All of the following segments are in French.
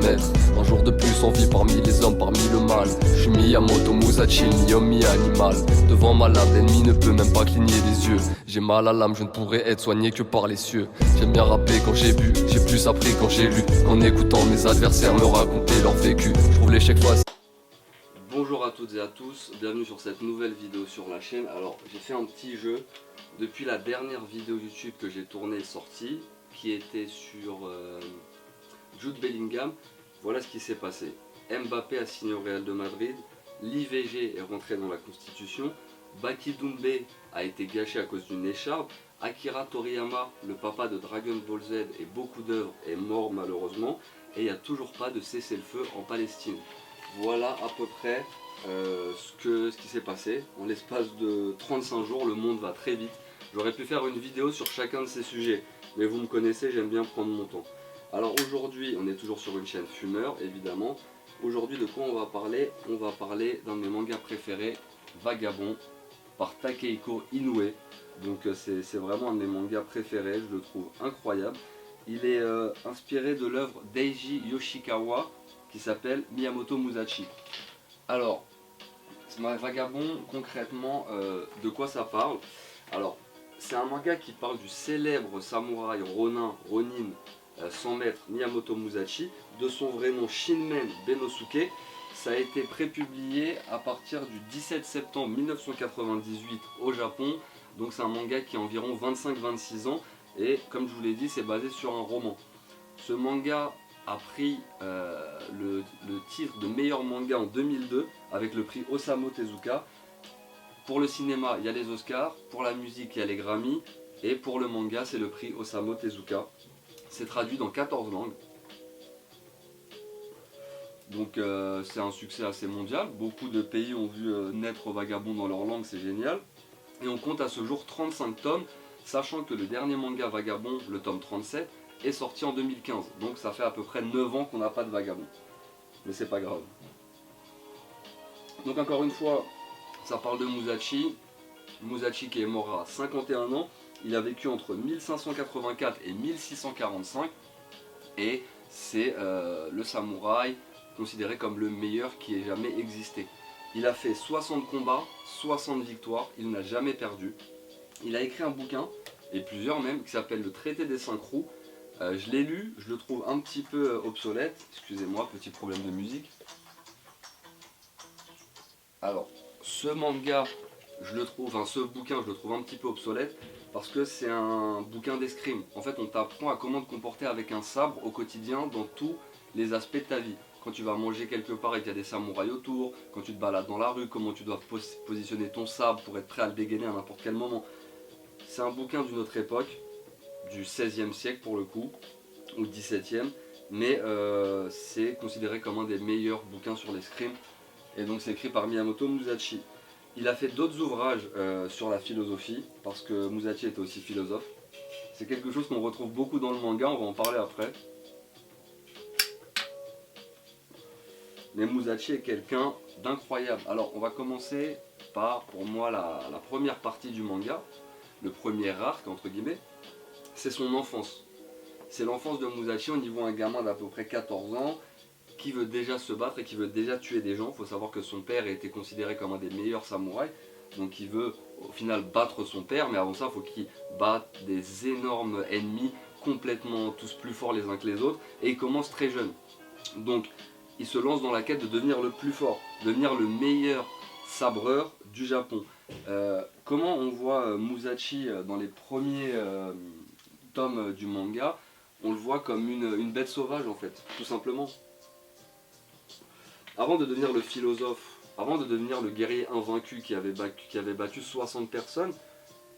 reconnaître. Un jour de plus en vie parmi les hommes, parmi le mal. Je suis Miyamoto Musashi, ni homme ni animal. Devant ma lame, l'ennemi ne peut même pas cligner des yeux. J'ai mal à l'âme, je ne pourrais être soigné que par les cieux. J'aime bien rapper quand j'ai bu, j'ai plus appris quand j'ai lu. Qu'en écoutant mes adversaires me raconter leur vécu. Je trouve l'échec facile. Bonjour à toutes et à tous, bienvenue sur cette nouvelle vidéo sur la chaîne. Alors j'ai fait un petit jeu depuis la dernière vidéo YouTube que j'ai tournée et sortie, qui était sur Jude Bellingham. Voilà ce qui s'est passé. Mbappé a signé au Real de Madrid, l'IVG est rentré dans la Constitution, Baki Doumbé a été gâché à cause d'une écharpe, Akira Toriyama, le papa de Dragon Ball Z et beaucoup d'œuvres, est mort malheureusement, et il n'y a toujours pas de cessez-le-feu en Palestine. Voilà à peu près ce qui s'est passé. En l'espace de 35 jours, le monde va très vite. J'aurais pu faire une vidéo sur chacun de ces sujets, mais vous me connaissez, j'aime bien prendre mon temps. Alors aujourd'hui, on est toujours sur une chaîne fumeur, évidemment. Aujourd'hui, de quoi on va parler? On va parler d'un de mes mangas préférés, Vagabond, par Takehiko Inoue. Donc c'est vraiment un de mes mangas préférés, je le trouve incroyable. Il est inspiré de l'œuvre d'Eiji Yoshikawa, qui s'appelle Miyamoto Musashi. Alors, Vagabond, concrètement, de quoi ça parle? Alors, c'est un manga qui parle du célèbre samouraï Ronin 100 mètres Miyamoto Musashi, de son vrai nom Shinmen Benosuke. Ça a été prépublié à partir du 17 septembre 1998 au Japon. Donc c'est un manga qui a environ 25-26 ans et comme je vous l'ai dit, c'est basé sur un roman. Ce manga a pris le titre de meilleur manga en 2002 avec le prix Osamu Tezuka. Pour le cinéma, il y a les Oscars, pour la musique, il y a les Grammy, et pour le manga, c'est le prix Osamu Tezuka. C'est traduit dans 14 langues. Donc c'est un succès assez mondial. Beaucoup de pays ont vu naître Vagabond dans leur langue, c'est génial. Et on compte à ce jour 35 tomes, sachant que le dernier manga Vagabond, le tome 37, est sorti en 2015. Donc ça fait à peu près 9 ans qu'on n'a pas de Vagabond. Mais c'est pas grave. Donc encore une fois, ça parle de Musashi. Musashi qui est mort à 51 ans. Il a vécu entre 1584 et 1645. Et c'est le samouraï considéré comme le meilleur qui ait jamais existé. Il a fait 60 combats, 60 victoires, il n'a jamais perdu. Il a écrit un bouquin, et plusieurs même, qui s'appelle Le Traité des 5 roues. Je l'ai lu, je le trouve un petit peu obsolète. Excusez-moi, petit problème de musique. Alors, ce manga, ce bouquin, je le trouve un petit peu obsolète parce que c'est un bouquin d'escrime. En fait, on t'apprend à comment te comporter avec un sabre au quotidien dans tous les aspects de ta vie. Quand tu vas manger quelque part et qu'il y a des samouraïs autour, quand tu te balades dans la rue, comment tu dois positionner ton sabre pour être prêt à le dégainer à n'importe quel moment. C'est un bouquin d'une autre époque, du XVIe siècle pour le coup, ou 17e, mais c'est considéré comme un des meilleurs bouquins sur l'escrime. Et donc c'est écrit par Miyamoto Musashi. Il a fait d'autres ouvrages sur la philosophie, parce que Musashi était aussi philosophe. C'est quelque chose qu'on retrouve beaucoup dans le manga, on va en parler après. Mais Musashi est quelqu'un d'incroyable. Alors on va commencer par, pour moi, la première partie du manga, le premier arc, entre guillemets, c'est son enfance. C'est l'enfance de Musashi, on y voit un gamin d'à peu près 14 ans, qui veut déjà se battre et qui veut déjà tuer des gens. Il faut savoir que son père a été considéré comme un des meilleurs samouraïs, donc il veut au final battre son père, mais avant ça il faut qu'il batte des énormes ennemis, complètement tous plus forts les uns que les autres, et il commence très jeune. Donc il se lance dans la quête de devenir le plus fort, devenir le meilleur sabreur du Japon. Comment on voit Musashi dans les premiers tomes du manga? On le voit comme une bête sauvage en fait, tout simplement. Avant de devenir le philosophe, avant de devenir le guerrier invaincu qui avait battu 60 personnes,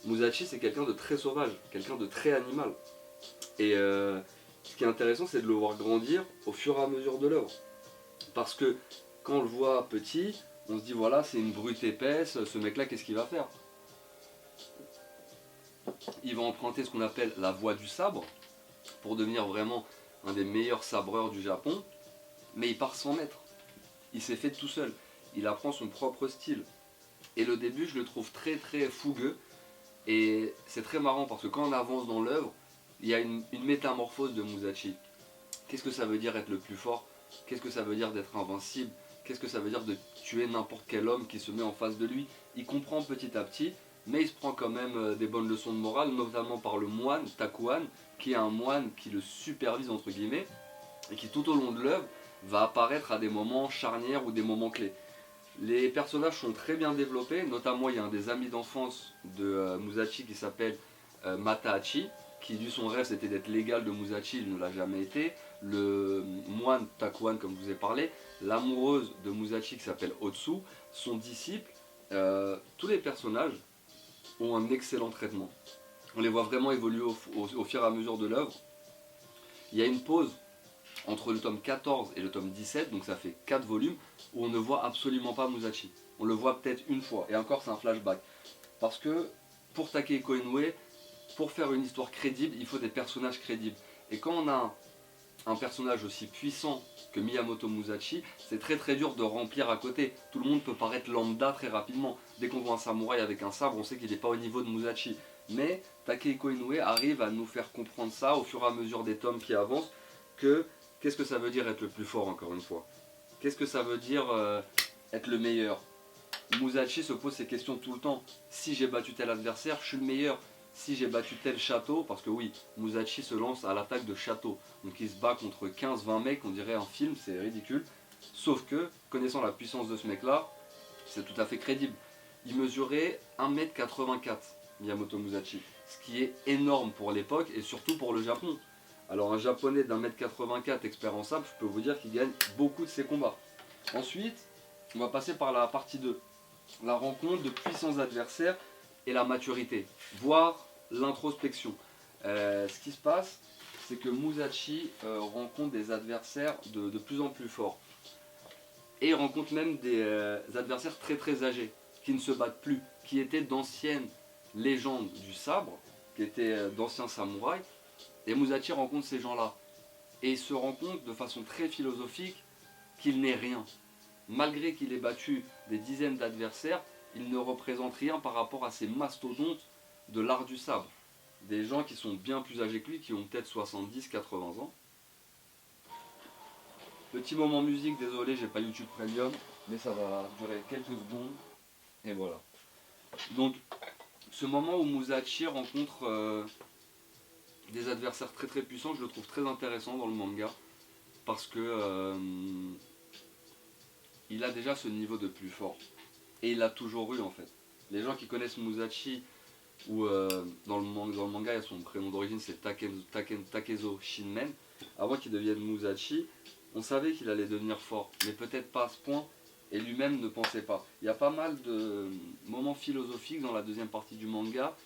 Musashi c'est quelqu'un de très sauvage, quelqu'un de très animal. Et ce qui est intéressant c'est de le voir grandir au fur et à mesure de l'œuvre. Parce que quand on le voit petit, on se dit voilà c'est une brute épaisse, ce mec là qu'est-ce qu'il va faire? Il va emprunter ce qu'on appelle la voie du sabre, pour devenir vraiment un des meilleurs sabreurs du Japon, mais il part sans maître. Il s'est fait tout seul, il apprend son propre style. Et le début je le trouve très fougueux, et c'est très marrant parce que quand on avance dans l'œuvre, il y a une métamorphose de Musashi. Qu'est-ce que ça veut dire être le plus fort? Qu'est-ce que ça veut dire d'être invincible? Qu'est-ce que ça veut dire de tuer n'importe quel homme qui se met en face de lui? Il comprend petit à petit, mais il se prend quand même des bonnes leçons de morale, notamment par le moine Takuan, qui est un moine qui le supervise entre guillemets, et qui tout au long de l'œuvre va apparaître à des moments charnières ou des moments clés. Les personnages sont très bien développés, notamment il y a un des amis d'enfance de Musashi qui s'appelle Matahachi, qui lui son rêve c'était d'être l'égal de Musashi, il ne l'a jamais été. Le moine Takuan comme je vous ai parlé, l'amoureuse de Musashi qui s'appelle Otsu, son disciple, tous les personnages ont un excellent traitement. On les voit vraiment évoluer au fur et à mesure de l'œuvre. Il y a une pause entre le tome 14 et le tome 17, donc ça fait 4 volumes, où on ne voit absolument pas Musashi. On le voit peut-être une fois, et encore c'est un flashback. Parce que pour Takehiko Inoue, pour faire une histoire crédible, il faut des personnages crédibles. Et quand on a un personnage aussi puissant que Miyamoto Musashi, c'est très dur de remplir à côté. Tout le monde peut paraître lambda très rapidement. Dès qu'on voit un samouraï avec un sabre, on sait qu'il n'est pas au niveau de Musashi. Mais Takehiko Inoue arrive à nous faire comprendre ça au fur et à mesure des tomes qui avancent, que qu'est-ce que ça veut dire être le plus fort encore une fois? Qu'est-ce que ça veut dire être le meilleur? Musashi se pose ces questions tout le temps. Si j'ai battu tel adversaire, je suis le meilleur. Si j'ai battu tel château, parce que oui, Musashi se lance à l'attaque de château. Donc il se bat contre 15-20 mecs, on dirait un film, c'est ridicule. Sauf que, connaissant la puissance de ce mec-là, c'est tout à fait crédible. Il mesurait 1m84, Miyamoto Musashi. Ce qui est énorme pour l'époque et surtout pour le Japon. Alors un japonais d'1m84 expert en sabre, je peux vous dire qu'il gagne beaucoup de ses combats. Ensuite, on va passer par la partie 2. La rencontre de puissants adversaires et la maturité, voire l'introspection. Ce qui se passe, c'est que Musashi rencontre des adversaires de plus en plus forts. Et il rencontre même des adversaires très âgés, qui ne se battent plus, qui étaient d'anciennes légendes du sabre, qui étaient d'anciens samouraïs. Et Musashi rencontre ces gens-là. Et il se rend compte de façon très philosophique qu'il n'est rien. Malgré qu'il ait battu des dizaines d'adversaires, il ne représente rien par rapport à ces mastodontes de l'art du sabre. Des gens qui sont bien plus âgés que lui, qui ont peut-être 70-80 ans. Petit moment musique, désolé, j'ai pas YouTube Premium, mais ça va durer quelques secondes. Et voilà. Donc, ce moment où Musashi rencontre des adversaires très puissants, je le trouve très intéressant dans le manga. Parce que il a déjà ce niveau de plus fort. Et il l'a toujours eu en fait. Les gens qui connaissent Musashi, ou dans le manga, son prénom d'origine c'est Takezo Shinmen, avant qu'il devienne Musashi, on savait qu'il allait devenir fort, mais peut-être pas à ce point, et lui-même ne pensait pas. Il y a pas mal de moments philosophiques dans la deuxième partie du manga,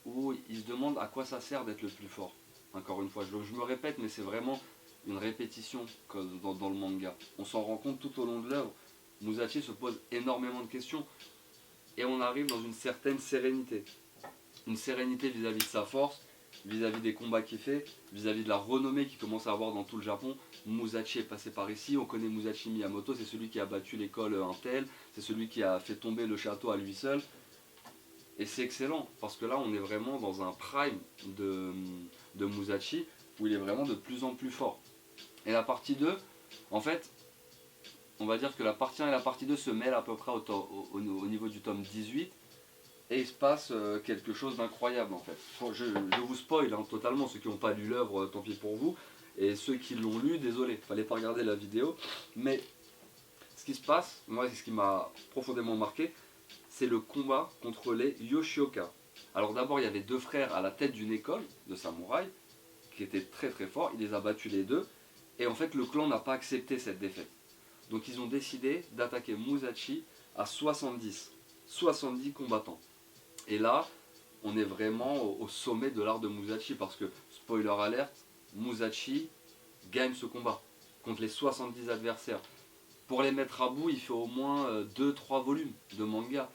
où il se demande à quoi ça sert d'être le plus fort. Encore une fois, je me répète, mais c'est vraiment une répétition dans le manga. On s'en rend compte tout au long de l'œuvre. Musashi se pose énormément de questions et on arrive dans une certaine sérénité. Une sérénité vis-à-vis de sa force, vis-à-vis des combats qu'il fait, vis-à-vis de la renommée qu'il commence à avoir dans tout le Japon. Musashi est passé par ici, on connaît Musashi Miyamoto, c'est celui qui a battu l'école Intel, c'est celui qui a fait tomber le château à lui seul. Et c'est excellent, parce que là on est vraiment dans un prime de Musashi, où il est vraiment de plus en plus fort. Et la partie 2, en fait, on va dire que la partie 1 et la partie 2 se mêlent à peu près au niveau du tome 18, et il se passe quelque chose d'incroyable en fait. Je vous spoil totalement, ceux qui n'ont pas lu l'œuvre, tant pis pour vous, et ceux qui l'ont lu, désolé, fallait pas regarder la vidéo, mais ce qui se passe, moi c'est ce qui m'a profondément marqué, c'est le combat contre les Yoshioka. Alors d'abord il y avait deux frères à la tête d'une école de samouraï, qui étaient très forts, il les a battus les deux, et en fait le clan n'a pas accepté cette défaite. Donc ils ont décidé d'attaquer Musashi à 70 combattants. Et là, on est vraiment au sommet de l'art de Musashi, parce que, spoiler alert, Musashi gagne ce combat contre les 70 adversaires. Pour les mettre à bout, il fait au moins 2-3 volumes de manga.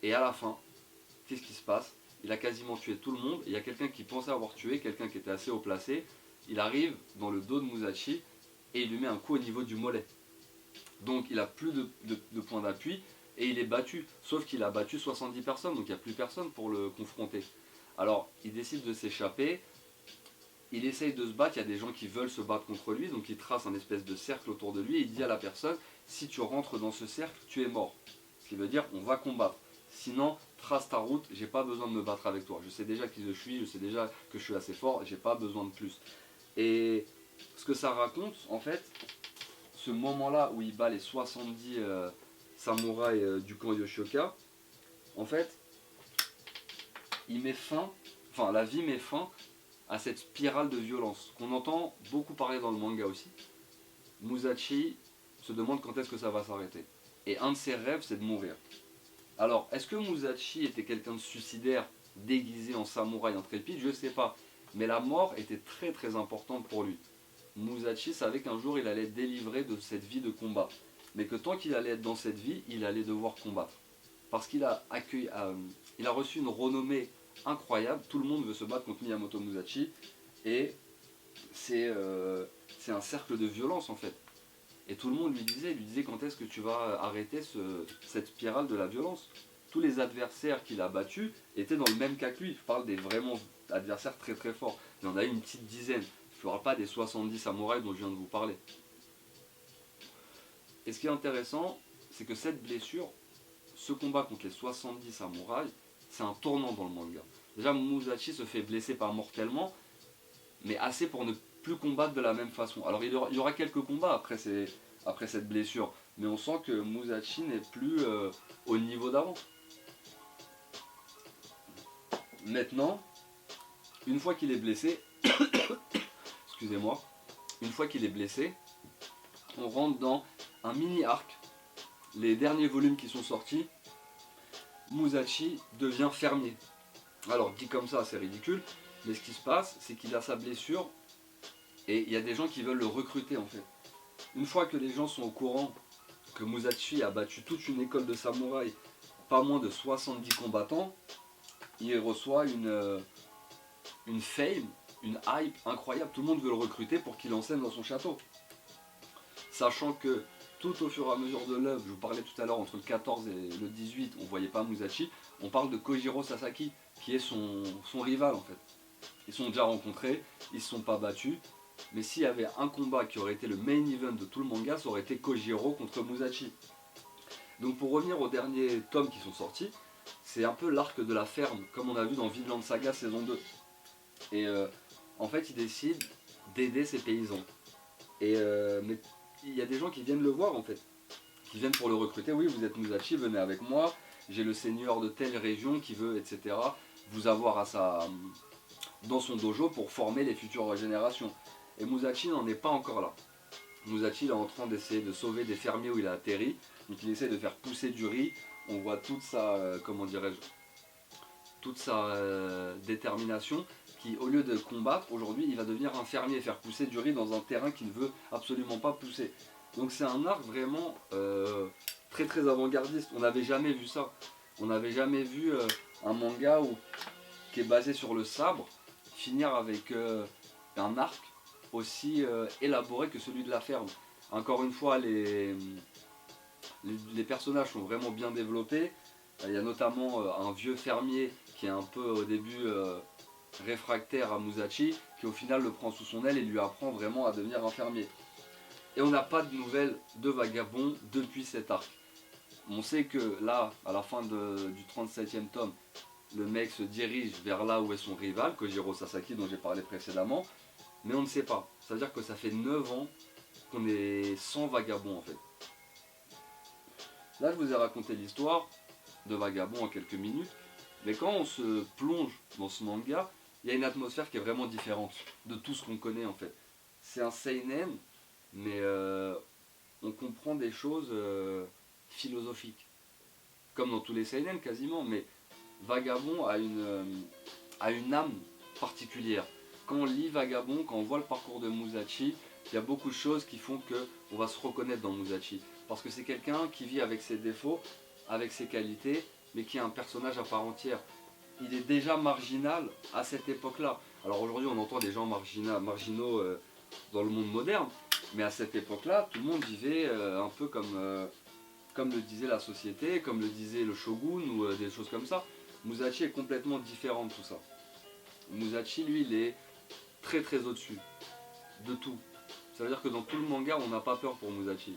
Et à la fin, qu'est-ce qui se passe? Il a quasiment tué tout le monde. Il y a quelqu'un qui pensait avoir tué, quelqu'un qui était assez haut placé. Il arrive dans le dos de Musashi et il lui met un coup au niveau du mollet. Donc il n'a plus de point d'appui et il est battu. Sauf qu'il a battu 70 personnes, donc il n'y a plus personne pour le confronter. Alors il décide de s'échapper. il essaye de se battre, il y a des gens qui veulent se battre contre lui, donc il trace un espèce de cercle autour de lui et il dit à la personne, si tu rentres dans ce cercle, tu es mort. Ce qui veut dire, on va combattre. Sinon, trace ta route, j'ai pas besoin de me battre avec toi. Je sais déjà qui je suis, je sais déjà que je suis assez fort, j'ai pas besoin de plus. Et ce que ça raconte, en fait, ce moment-là où il bat les 70 samouraïs du camp Yoshioka, en fait, il met fin, enfin la vie met fin à cette spirale de violence qu'on entend beaucoup parler dans le manga aussi. Musashi se demande quand est-ce que ça va s'arrêter. Et un de ses rêves, c'est de mourir. Alors, est-ce que Musashi était quelqu'un de suicidaire, déguisé en samouraï intrépide? Je ne sais pas. Mais la mort était très très importante pour lui. Musashi savait qu'un jour il allait être délivré de cette vie de combat. Mais que tant qu'il allait être dans cette vie, il allait devoir combattre. Parce qu'il a il a reçu une renommée incroyable. Tout le monde veut se battre contre Miyamoto Musashi. Et c'est un cercle de violence en fait. Et tout le monde lui disait quand est-ce que tu vas arrêter cette spirale de la violence. Tous les adversaires qu'il a battus étaient dans le même cas que lui. Je parle des vraiment adversaires très très forts. Il y en a eu une petite dizaine. Je ne parle pas des 70 samouraïs dont je viens de vous parler. Et ce qui est intéressant, c'est que cette blessure, ce combat contre les 70 samouraïs, c'est un tournant dans le manga. Déjà, Musashi se fait blesser pas mortellement, mais assez pour ne plus combattre de la même façon. Alors il y aura quelques combats après cette blessure, mais on sent que Musashi n'est plus au niveau d'avant. Maintenant, une fois qu'il est blessé, excusez-moi, une fois qu'il est blessé, on rentre dans un mini arc. Les derniers volumes qui sont sortis, Musashi devient fermier. Alors dit comme ça, c'est ridicule, mais ce qui se passe, c'est qu'il a sa blessure et il y a des gens qui veulent le recruter en fait. Une fois que les gens sont au courant que Musashi a battu toute une école de samouraïs, pas moins de 70 combattants, il reçoit une fame, une hype incroyable. Tout le monde veut le recruter pour qu'il enseigne dans son château. Sachant que tout au fur et à mesure de l'œuvre, je vous parlais tout à l'heure, entre le 14 et le 18, on ne voyait pas Musashi, on parle de Kojiro Sasaki, qui est son rival en fait. Ils se sont déjà rencontrés, ils ne se sont pas battus, mais s'il y avait un combat qui aurait été le main event de tout le manga, ça aurait été Kojiro contre Musashi. Donc pour revenir aux derniers tomes qui sont sortis, c'est un peu l'arc de la ferme, comme on a vu dans Vinland Saga saison 2. Et en fait, il décide d'aider ses paysans. Mais il y a des gens qui viennent le voir en fait, qui viennent pour le recruter. Oui, vous êtes Musashi, venez avec moi. J'ai le seigneur de telle région qui veut, etc., vous avoir dans son dojo pour former les futures générations. Et Musashi n'en est pas encore là. Musashi est en train d'essayer de sauver des fermiers où il a atterri. Donc il essaie de faire pousser du riz. On voit toute sa, comment dirais-je, toute sa détermination, qui au lieu de combattre, aujourd'hui il va devenir un fermier, faire pousser du riz dans un terrain qu'il ne veut absolument pas pousser. Donc c'est un arc vraiment très très avant-gardiste. On n'avait jamais vu ça. On n'avait jamais vu un manga qui est basé sur le sabre finir avec un arc aussi élaboré que celui de la ferme. Encore une fois, les personnages sont vraiment bien développés. Il y a notamment un vieux fermier qui est un peu au début réfractaire à Musashi, qui au final le prend sous son aile et lui apprend vraiment à devenir un fermier. Et on n'a pas de nouvelles de Vagabond depuis cet arc. On sait que là, à la fin du 37e tome, le mec se dirige vers là où est son rival, Kojiro Sasaki, dont j'ai parlé précédemment, mais on ne sait pas. Ça veut dire que ça fait 9 ans qu'on est sans Vagabond en fait. Là, je vous ai raconté l'histoire de Vagabond en quelques minutes, mais quand on se plonge dans ce manga, il y a une atmosphère qui est vraiment différente de tout ce qu'on connaît en fait. C'est un seinen, mais on comprend des choses philosophiques, comme dans tous les seinen quasiment, mais Vagabond a une âme particulière. Quand on lit Vagabond, quand on voit le parcours de Musashi, il y a beaucoup de choses qui font qu'on va se reconnaître dans Musashi. Parce que c'est quelqu'un qui vit avec ses défauts, avec ses qualités, mais qui est un personnage à part entière. Il est déjà marginal à cette époque-là. Alors aujourd'hui on entend des gens marginaux dans le monde moderne, mais à cette époque-là, tout le monde vivait un peu comme le disait la société, comme le disait le shogun ou des choses comme ça. Musashi est complètement différent de tout ça. Musashi, lui, il est très très au-dessus de tout. Ça veut dire que dans tout le manga, on n'a pas peur pour Musashi.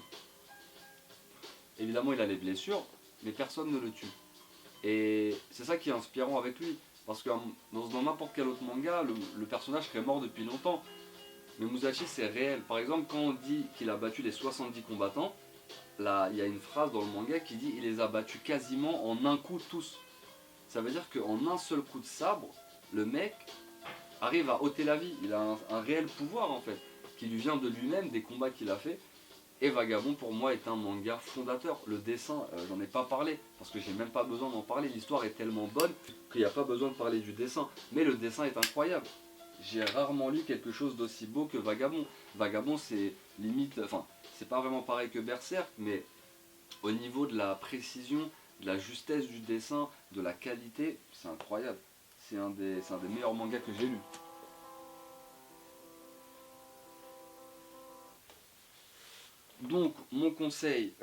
Évidemment, il a les blessures, mais personne ne le tue. Et c'est ça qui est inspirant avec lui. Parce que dans n'importe quel autre manga, le personnage serait mort depuis longtemps. Mais Musashi, c'est réel. Par exemple, quand on dit qu'il a battu les 70 combattants, là, il y a une phrase dans le manga qui dit il les a battus quasiment en un coup tous. Ça veut dire qu'en un seul coup de sabre, le mec arrive à ôter la vie. Il a un réel pouvoir en fait, qui lui vient de lui-même, des combats qu'il a fait. Et Vagabond pour moi est un manga fondateur. Le dessin, j'en ai pas parlé, parce que j'ai même pas besoin d'en parler. L'histoire est tellement bonne qu'il n'y a pas besoin de parler du dessin. Mais le dessin est incroyable. J'ai rarement lu quelque chose d'aussi beau que Vagabond. Vagabond c'est limite, enfin c'est pas vraiment pareil que Berserk, mais au niveau de la précision, de la justesse du dessin, de la qualité, c'est incroyable. C'est un des meilleurs mangas que j'ai lu. Donc, mon conseil,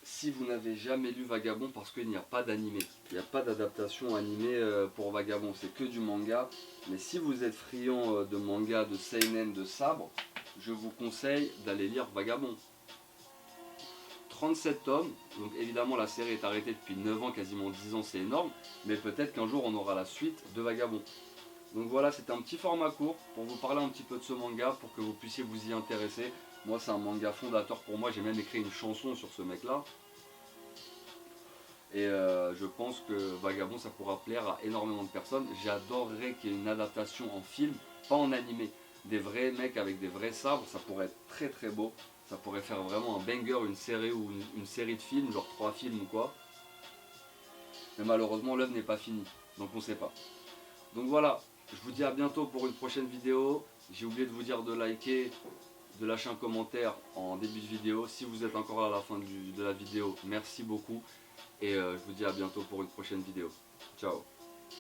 si vous n'avez jamais lu Vagabond, parce qu'il n'y a pas d'animé, il n'y a pas d'adaptation animée pour Vagabond, c'est que du manga. Mais si vous êtes friand de manga, de seinen, de sabre, je vous conseille d'aller lire Vagabond. 37 tomes, donc évidemment la série est arrêtée depuis 9 ans, quasiment 10 ans, c'est énorme. Mais peut-être qu'un jour on aura la suite de Vagabond. Donc voilà, c'était un petit format court pour vous parler un petit peu de ce manga, pour que vous puissiez vous y intéresser. Moi c'est un manga fondateur pour moi, j'ai même écrit une chanson sur ce mec là. Et je pense que Vagabond ça pourra plaire à énormément de personnes. J'adorerais qu'il y ait une adaptation en film, pas en animé. Des vrais mecs avec des vrais sabres, ça pourrait être très très beau. Ça pourrait faire vraiment un banger, une série ou une série de films, genre 3 films ou quoi. Mais malheureusement l'œuvre n'est pas finie, donc on sait pas. Donc voilà, je vous dis à bientôt pour une prochaine vidéo. J'ai oublié de vous dire de liker, de lâcher un commentaire en début de vidéo. Si vous êtes encore là à la fin de la vidéo, merci beaucoup. Et je vous dis à bientôt pour une prochaine vidéo. Ciao.